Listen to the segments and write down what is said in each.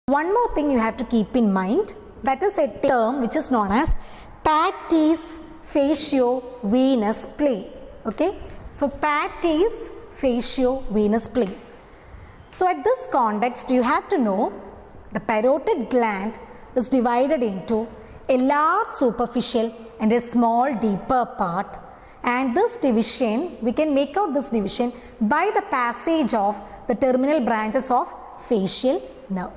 One more thing you have to keep in mind, that is a term which is known as Patey's Fascio Venous plane. Okay, so Patey's Fascio Venous plane. So at this context, you have to know the parotid gland is divided into a large superficial and a small deeper part, and this division, we can make out this division by the passage of the terminal branches of facial nerve.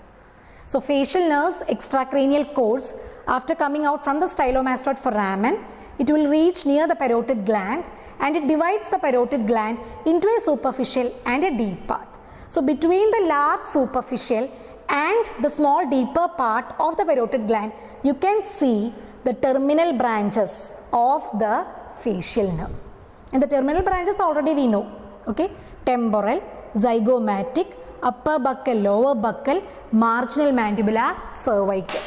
So facial nerves, extracranial cords, after coming out from the stylomastoid foramen, it will reach near the parotid gland and it divides the parotid gland into a superficial and a deep part. So between the large superficial and the small deeper part of the parotid gland, you can see the terminal branches of the facial nerve. And the terminal branches already we know. Okay, temporal, zygomatic, upper buccal, lower buccal, marginal mandibular, cervical.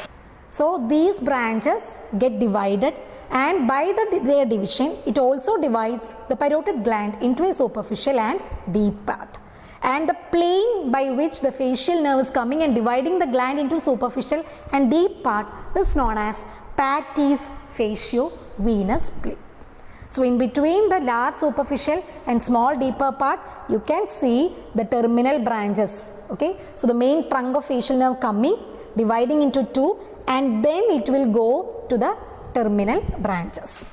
So these branches get divided, and by their division, it also divides the parotid gland into a superficial and deep part. And the plane by which the facial nerve is coming and dividing the gland into superficial and deep part is known as Patey's Fascio Venous plane. So in between the large superficial and small deeper part, you can see the terminal branches. Okay, so the main trunk of facial nerve coming, dividing into two, and then it will go to the terminal branches.